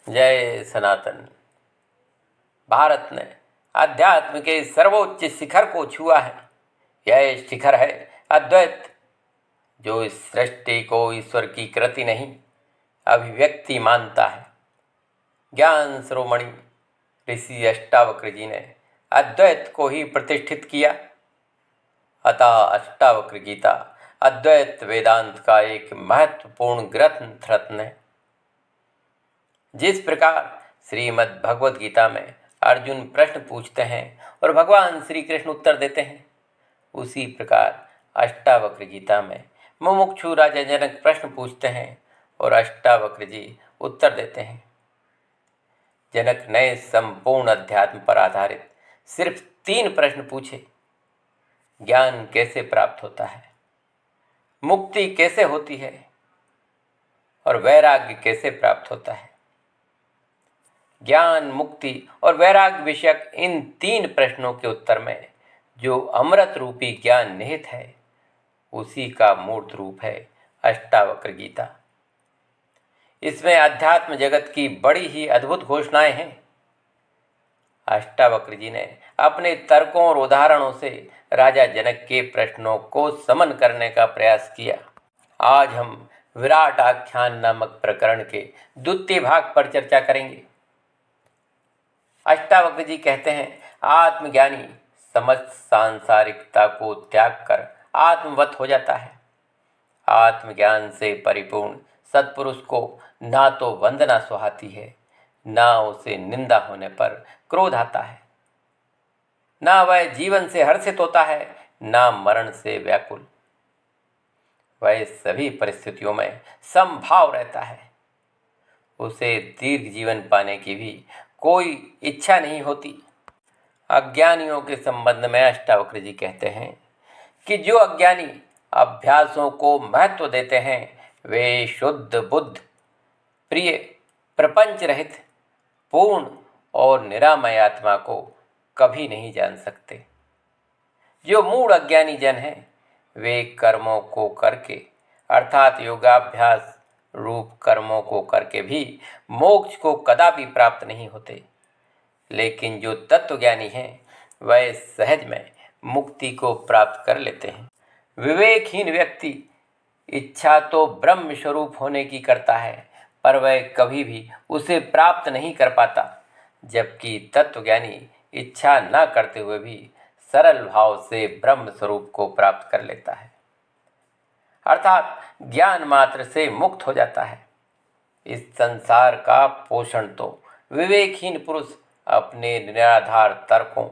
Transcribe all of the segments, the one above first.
जय सनातन। भारत ने अध्यात्म के सर्वोच्च शिखर को छुआ है। यह शिखर है अद्वैत, जो इस सृष्टि को ईश्वर की कृति नहीं, अभिव्यक्ति मानता है। ज्ञान शिरोमणि ऋषि अष्टावक्र जी ने अद्वैत को ही प्रतिष्ठित किया। अतः अष्टावक्र गीता अद्वैत वेदांत का एक महत्वपूर्ण ग्रंथ रत्न है। जिस प्रकार श्रीमद् भगवद गीता में अर्जुन प्रश्न पूछते हैं और भगवान श्री कृष्ण उत्तर देते हैं, उसी प्रकार अष्टावक्र गीता में मुमुक्षु राजा जनक प्रश्न पूछते हैं और अष्टावक्र जी उत्तर देते हैं। जनक ने संपूर्ण अध्यात्म पर आधारित सिर्फ 3 प्रश्न पूछे। ज्ञान कैसे प्राप्त होता है, मुक्ति कैसे होती है और वैराग्य कैसे प्राप्त होता है। ज्ञान, मुक्ति और वैराग्य विषयक इन 3 प्रश्नों के उत्तर में जो अमृत रूपी ज्ञान निहित है, उसी का मूर्त रूप है अष्टावक्र गीता। इसमें अध्यात्म जगत की बड़ी ही अद्भुत घोषणाएं हैं। अष्टावक्र जी ने अपने तर्कों और उदाहरणों से राजा जनक के प्रश्नों को समन करने का प्रयास किया। आज हम विराट आख्यान नामक प्रकरण के द्वितीय भाग पर चर्चा करेंगे। अष्टावक्र जी कहते हैं, आत्मज्ञानी समस्त सांसारिकता को त्याग कर आत्मवत हो जाता है। आत्मज्ञान से परिपूर्ण सत्पुरुष को ना तो वंदना सुहाती है, ना उसे निंदा होने पर क्रोध आता है, ना वह जीवन से हर्षित होता है, ना मरण से व्याकुल। वह सभी परिस्थितियों में समभाव रहता है। उसे दीर्घ जीवन पाने की भी कोई इच्छा नहीं होती। अज्ञानियों के संबंध में अष्टावक्र जी कहते हैं कि जो अज्ञानी अभ्यासों को महत्व देते हैं, वे शुद्ध बुद्ध, प्रिय, प्रपंच रहित, पूर्ण और निरामय आत्मा को कभी नहीं जान सकते। जो मूढ़ अज्ञानी जन हैं, वे कर्मों को करके अर्थात योगाभ्यास रूप कर्मों को करके भी मोक्ष को कदापि प्राप्त नहीं होते। लेकिन जो तत्वज्ञानी हैं, वह सहज में मुक्ति को प्राप्त कर लेते हैं। विवेकहीन व्यक्ति इच्छा तो ब्रह्म स्वरूप होने की करता है, पर वह कभी भी उसे प्राप्त नहीं कर पाता, जबकि तत्वज्ञानी इच्छा न करते हुए भी सरल भाव से ब्रह्म स्वरूप को प्राप्त कर लेता है, अर्थात ज्ञान मात्र से मुक्त हो जाता है। इस संसार का पोषण तो विवेकहीन पुरुष अपने निराधार तर्कों,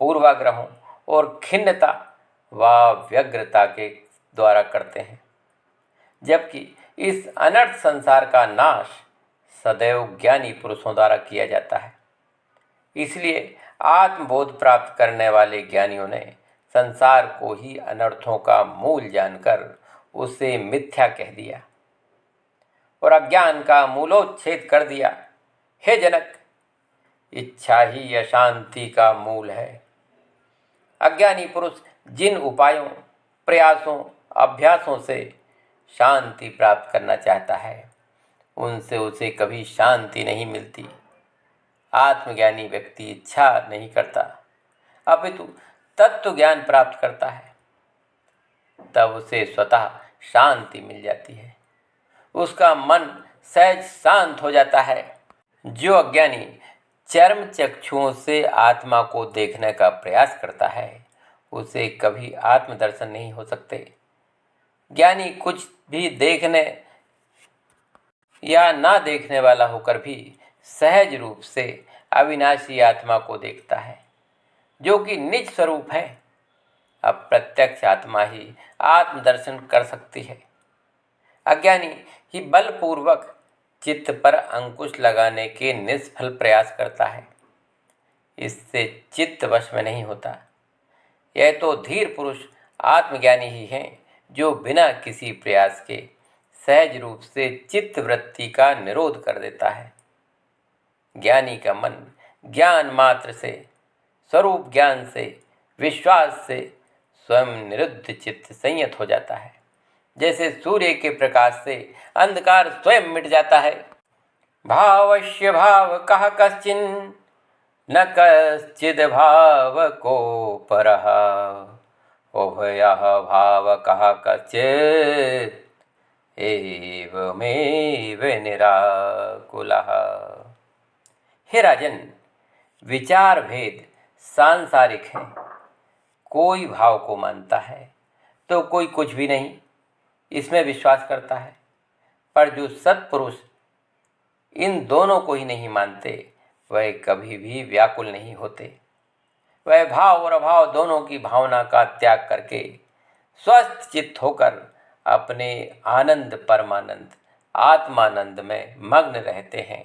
पूर्वाग्रहों और खिन्नता व व्यग्रता के द्वारा करते हैं, जबकि इस अनर्थ संसार का नाश सदैव ज्ञानी पुरुषों द्वारा किया जाता है। इसलिए आत्मबोध प्राप्त करने वाले ज्ञानियों ने संसार को ही अनर्थों का मूल जानकर उसे मिथ्या कह दिया और अज्ञान का मूलोच्छेद कर दिया। हे जनक, इच्छा ही अशांति का मूल है। अज्ञानी पुरुष जिन उपायों, प्रयासों, अभ्यासों से शांति प्राप्त करना चाहता है, उनसे उसे कभी शांति नहीं मिलती। आत्मज्ञानी व्यक्ति इच्छा नहीं करता, अपितु तत्व ज्ञान प्राप्त करता है, तब उसे स्वतः शांति मिल जाती है। उसका मन सहज शांत हो जाता है। जो अज्ञानी चर्म चक्षुओं से आत्मा को देखने का प्रयास करता है, उसे कभी आत्मदर्शन नहीं हो सकते। ज्ञानी कुछ भी देखने या ना देखने वाला होकर भी सहज रूप से अविनाशी आत्मा को देखता है, जो कि निज स्वरूप है। अप्रत्यक्ष आत्मा ही आत्मदर्शन कर सकती है। अज्ञानी ही बलपूर्वक चित्त पर अंकुश लगाने के निष्फल प्रयास करता है। इससे चित्त वश में नहीं होता। यह तो धीर पुरुष आत्मज्ञानी ही हैं, जो बिना किसी प्रयास के सहज रूप से चित्त वृत्ति का निरोध कर देता है। ज्ञानी का मन ज्ञान मात्र से, स्वरूप ज्ञान से, विश्वास से स्वयं निरुद्ध चित्त संयत हो जाता है। जैसे सूर्य के प्रकाश से अंधकार स्वयं मिट जाता है, भावस्य भावकः कश्चिन् न कश्चिद् भावको परः उभयः भावकः कश्चित् एवमेव निराकुलः। हे राजन, विचार भेद सांसारिक हैं। कोई भाव को मानता है तो कोई कुछ भी नहीं इसमें विश्वास करता है, पर जो सत्पुरुष इन दोनों को ही नहीं मानते वह कभी भी व्याकुल नहीं होते। वह भाव और अभाव दोनों की भावना का त्याग करके स्वस्थ चित्त होकर अपने आनंद परमानंद आत्मानंद में मग्न रहते हैं।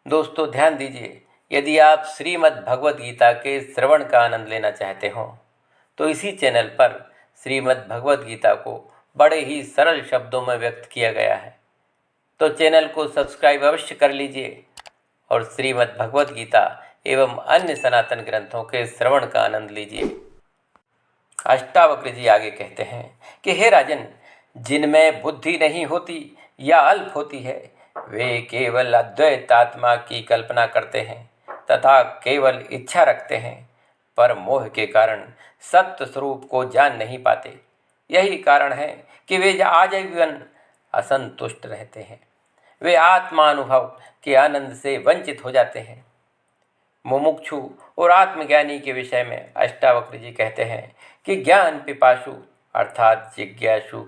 दोस्तों ध्यान दीजिए, यदि आप श्रीमद् भगवद गीता के श्रवण का आनंद लेना चाहते हो तो इसी चैनल पर श्रीमद् भगवद गीता को बड़े ही सरल शब्दों में व्यक्त किया गया है, तो चैनल को सब्सक्राइब अवश्य कर लीजिए और श्रीमद् भगवद गीता एवं अन्य सनातन ग्रंथों के श्रवण का आनंद लीजिए। अष्टावक्र जी आगे कहते हैं कि हे राजन, जिनमें बुद्धि नहीं होती या अल्प होती है वे केवल अद्वैत आत्मा की कल्पना करते हैं तथा केवल इच्छा रखते हैं, पर मोह के कारण सत्य स्वरूप को जान नहीं पाते। यही कारण है कि वे आजीवन असंतुष्ट रहते हैं। वे आत्मानुभव के आनंद से वंचित हो जाते हैं। मुमुक्षु और आत्मज्ञानी के विषय में अष्टावक्र जी कहते हैं कि ज्ञान पिपासु अर्थात जिज्ञासु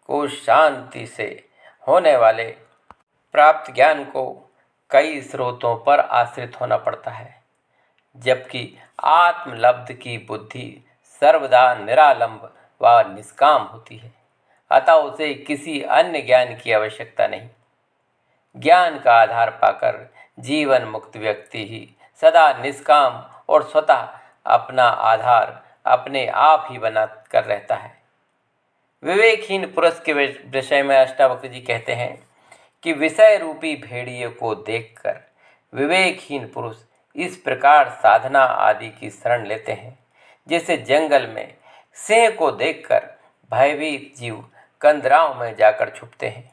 को शांति से होने वाले प्राप्त ज्ञान को कई स्रोतों पर आश्रित होना पड़ता है, जबकि आत्मलब्ध की बुद्धि सर्वदा निरालंब व निष्काम होती है, अतः उसे किसी अन्य ज्ञान की आवश्यकता नहीं। ज्ञान का आधार पाकर जीवन मुक्त व्यक्ति ही सदा निष्काम और स्वतः अपना आधार अपने आप ही बना कर रहता है। विवेकहीन पुरुष के विषय में अष्टावक्र जी कहते हैं कि विषय रूपी भेड़िए को देखकर विवेकहीन पुरुष इस प्रकार साधना आदि की शरण लेते हैं जैसे जंगल में सिंह को देखकर भयभीत जीव कंदराओं में जाकर छुपते हैं।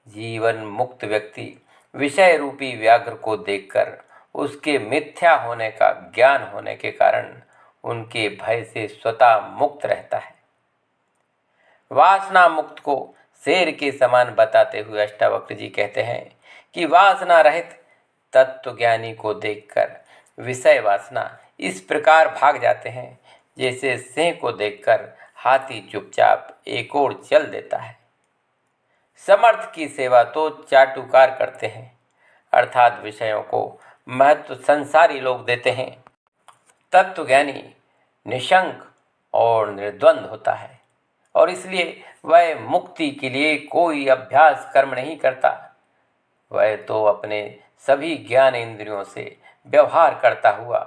जीवन मुक्त व्यक्ति विषय रूपी व्याघ्र को देखकर उसके मिथ्या होने का ज्ञान होने के कारण उनके भय से स्वतः मुक्त रहता है। वासना मुक्त को शेर के समान बताते हुए अष्टावक्र जी कहते हैं कि वासना रहित तत्वज्ञानी को देखकर विषय वासना इस प्रकार भाग जाते हैं जैसे सिंह को देखकर हाथी चुपचाप एक ओर चल देता है। समर्थ की सेवा तो चाटुकार करते हैं, अर्थात विषयों को महत्व संसारी लोग देते हैं। तत्वज्ञानी निशंक और निर्द्वंद होता है और इसलिए वह मुक्ति के लिए कोई अभ्यास कर्म नहीं करता। वह तो अपने सभी ज्ञान इंद्रियों से व्यवहार करता हुआ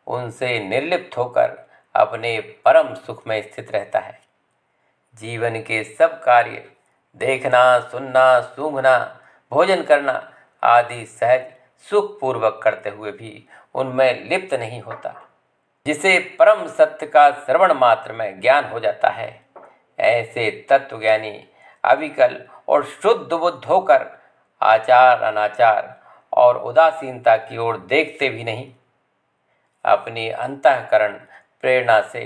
उनसे निर्लिप्त होकर अपने परम सुख में स्थित रहता है। जीवन के सब कार्य देखना, सुनना, सूंघना, भोजन करना आदि सहज सुखपूर्वक करते हुए भी उनमें लिप्त नहीं होता। जिसे परम सत्य का श्रवण मात्र में ज्ञान हो जाता है, ऐसे तत्वज्ञानी अविकल और शुद्ध बुद्ध होकर आचार अनाचार और उदासीनता की ओर देखते भी नहीं। अपनी अंतःकरण प्रेरणा से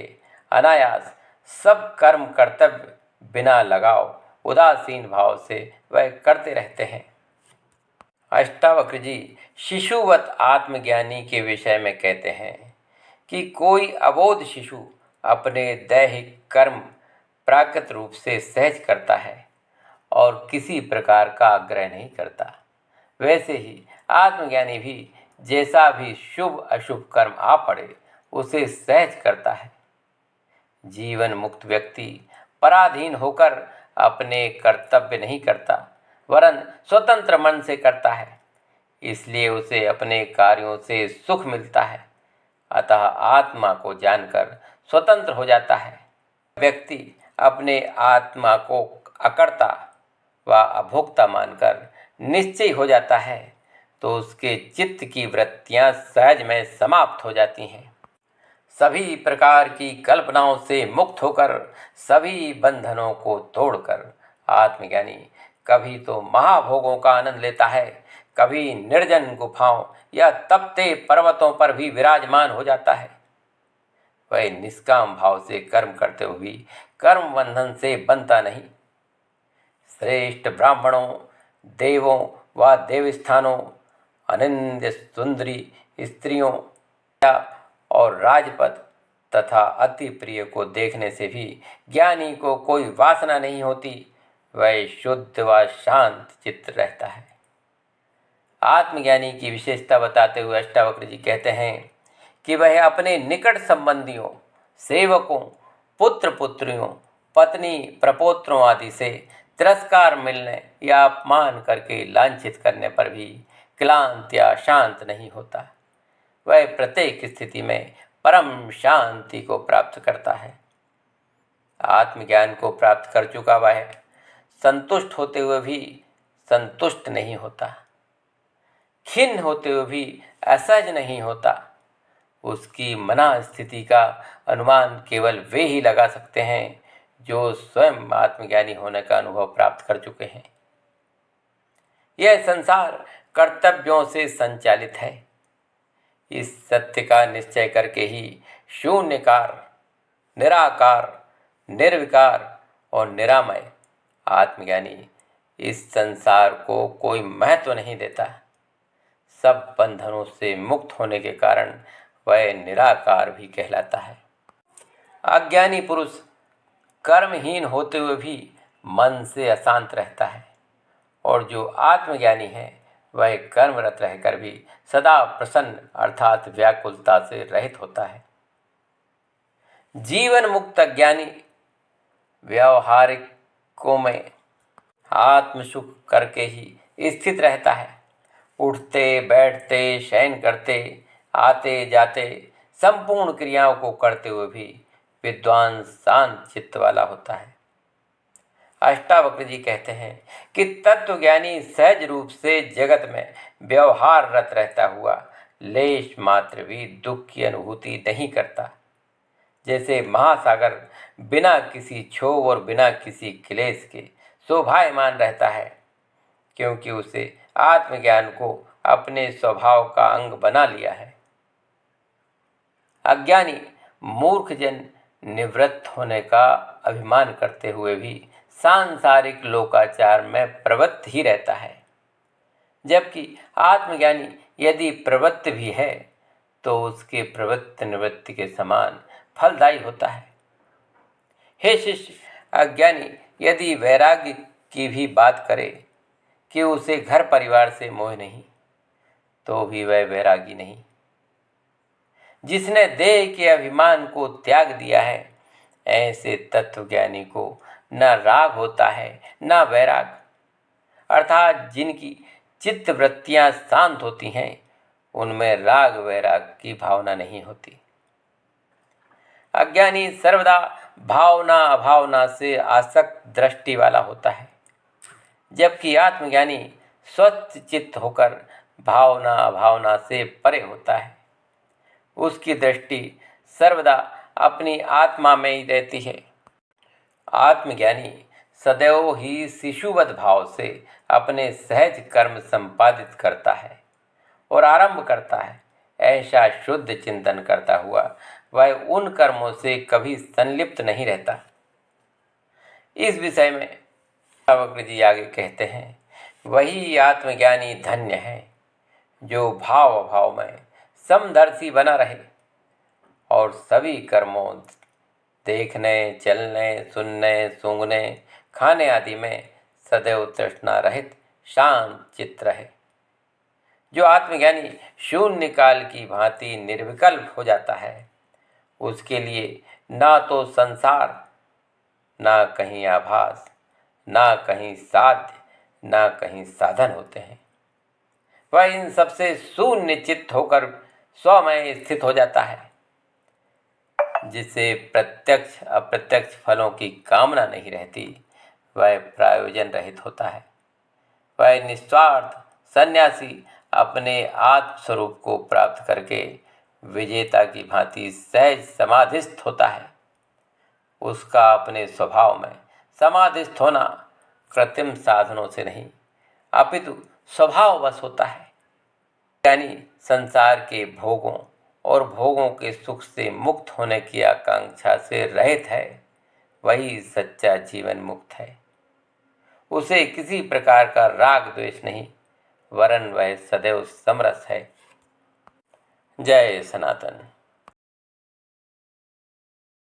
अनायास सब कर्म कर्तव्य बिना लगाव उदासीन भाव से वह करते रहते हैं। अष्टावक्र जी शिशुवत आत्मज्ञानी के विषय में कहते हैं कि कोई अबोध शिशु अपने दैहिक कर्म प्राकृत रूप से सहज करता है और किसी प्रकार का आग्रह नहीं करता, वैसे ही आत्मज्ञानी भी जैसा भी शुभ अशुभ कर्म आ पड़े उसे सहज करता है। जीवन मुक्त व्यक्ति पराधीन होकर अपने कर्तव्य नहीं करता, वरन स्वतंत्र मन से करता है, इसलिए उसे अपने कार्यों से सुख मिलता है। अतः आत्मा को जानकर स्वतंत्र हो जाता है। व्यक्ति अपने आत्मा को अकर्ता व अभोक्ता मानकर निश्चय हो जाता है तो उसके चित्त की वृत्तियां सहज में समाप्त हो जाती हैं। सभी प्रकार की कल्पनाओं से मुक्त होकर सभी बंधनों को तोड़कर आत्मज्ञानी कभी तो महाभोगों का आनंद लेता है, कभी निर्जन गुफाओं या तपते पर्वतों पर भी विराजमान हो जाता है। वह निष्काम भाव से कर्म करते हुए भी कर्म बंधन से बनता नहीं। श्रेष्ठ ब्राह्मणों, देवों व देवस्थानों, अनिंद्य सुंदरी स्त्रियों और राजपद तथा अति प्रिय को देखने से भी ज्ञानी को कोई वासना नहीं होती। वह शुद्ध व शांत चित्त रहता है। आत्मज्ञानी की विशेषता बताते हुए अष्टावक्र जी कहते हैं कि वह अपने निकट संबंधियों, सेवकों, पुत्र पुत्रियों, पत्नी प्रपोत्रों आदि से तिरस्कार मिलने या अपमान करके लांछित करने पर भी क्लांत या शांत नहीं होता। वह प्रत्येक स्थिति में परम शांति को प्राप्त करता है। आत्मज्ञान को प्राप्त कर चुका वह संतुष्ट होते हुए भी संतुष्ट नहीं होता, खिन्न होते हुए भी असहज नहीं होता। उसकी मना स्थिति का अनुमान केवल वे ही लगा सकते हैं जो स्वयं आत्मज्ञानी होने का अनुभव प्राप्त कर चुके हैं। यह संसार कर्तव्यों से संचालित है। इस सत्य का निश्चय करके ही शून्यकार, निराकार, निर्विकार और निरामय आत्मज्ञानी इस संसार को कोई महत्व नहीं देता। सब बंधनों से मुक्त होने के कारण वह निराकार भी कहलाता है। अज्ञानी पुरुष कर्महीन होते हुए भी मन से अशांत रहता है, और जो आत्मज्ञानी है वह कर्मरत रहकर भी सदा प्रसन्न अर्थात व्याकुलता से रहित होता है। जीवन मुक्त अज्ञानी व्यावहारिकों में आत्मसुख करके ही स्थित रहता है। उठते बैठते, शयन करते, आते जाते, संपूर्ण क्रियाओं को करते हुए भी विद्वान शांत चित्त वाला होता है। अष्टावक्र जी कहते हैं कि तत्वज्ञानी सहज रूप से जगत में व्यवहाररत रहता हुआ लेश मात्र भी दुख की अनुभूति नहीं करता। जैसे महासागर बिना किसी क्षोभ और बिना किसी क्लेश के शोभायमान रहता है, क्योंकि उसे आत्मज्ञान को अपने स्वभाव का अंग बना लिया है। अज्ञानी मूर्ख जन निवृत्त होने का अभिमान करते हुए भी सांसारिक लोकाचार में प्रवृत्त ही रहता है, जबकि आत्मज्ञानी यदि प्रवृत्त भी है तो उसके प्रवृत्त निवृत्ति के समान फलदायी होता है। हे शिष्य, अज्ञानी यदि वैराग्य की भी बात करे कि उसे घर परिवार से मोह नहीं, तो भी वह वैरागी नहीं। जिसने देह के अभिमान को त्याग दिया है, ऐसे तत्वज्ञानी को न राग होता है न वैराग, अर्थात जिनकी चित्त वृत्तियां शांत होती हैं उनमें राग वैराग की भावना नहीं होती। अज्ञानी सर्वदा भावना अभावना से आसक्त दृष्टि वाला होता है, जबकि आत्मज्ञानी स्वस्थ चित्त होकर भावना अभावना से परे होता है। उसकी दृष्टि सर्वदा अपनी आत्मा में ही रहती है। आत्मज्ञानी सदैव ही शिशुवत भाव से अपने सहज कर्म संपादित करता है और आरंभ करता है। ऐसा शुद्ध चिंतन करता हुआ वह उन कर्मों से कभी संलिप्त नहीं रहता। इस विषय में अष्टावक्र जी आगे कहते हैं, वही आत्मज्ञानी धन्य है जो भाव अभाव में समदर्शी बना रहे और सभी कर्मों, देखने, चलने, सुनने, सूंघने, खाने आदि में सदैव तृष्णा रहित शांत चित्त रहे। जो आत्मज्ञानी शून्य काल की भांति निर्विकल्प हो जाता है, उसके लिए ना तो संसार, ना कहीं आभास, ना कहीं साध्य, ना कहीं साधन होते हैं। वह इन सबसे शून्य चित्त होकर स्व में स्थित हो जाता है, जिसे प्रत्यक्ष अप्रत्यक्ष फलों की कामना नहीं रहती। वह प्रयोजन रहित होता है। वह निस्वार्थ सन्यासी अपने आत्म स्वरूप को प्राप्त करके विजेता की भांति सहज समाधिस्थ होता है। उसका अपने स्वभाव में समाधिस्थ होना कृत्रिम साधनों से नहीं अपितु स्वभाववश होता है। यानी संसार के भोगों और भोगों के सुख से मुक्त होने की आकांक्षा से रहित है, वही सच्चा जीवन मुक्त है। उसे किसी प्रकार का राग द्वेष नहीं, वरन वह सदैव समरस है। जय सनातन।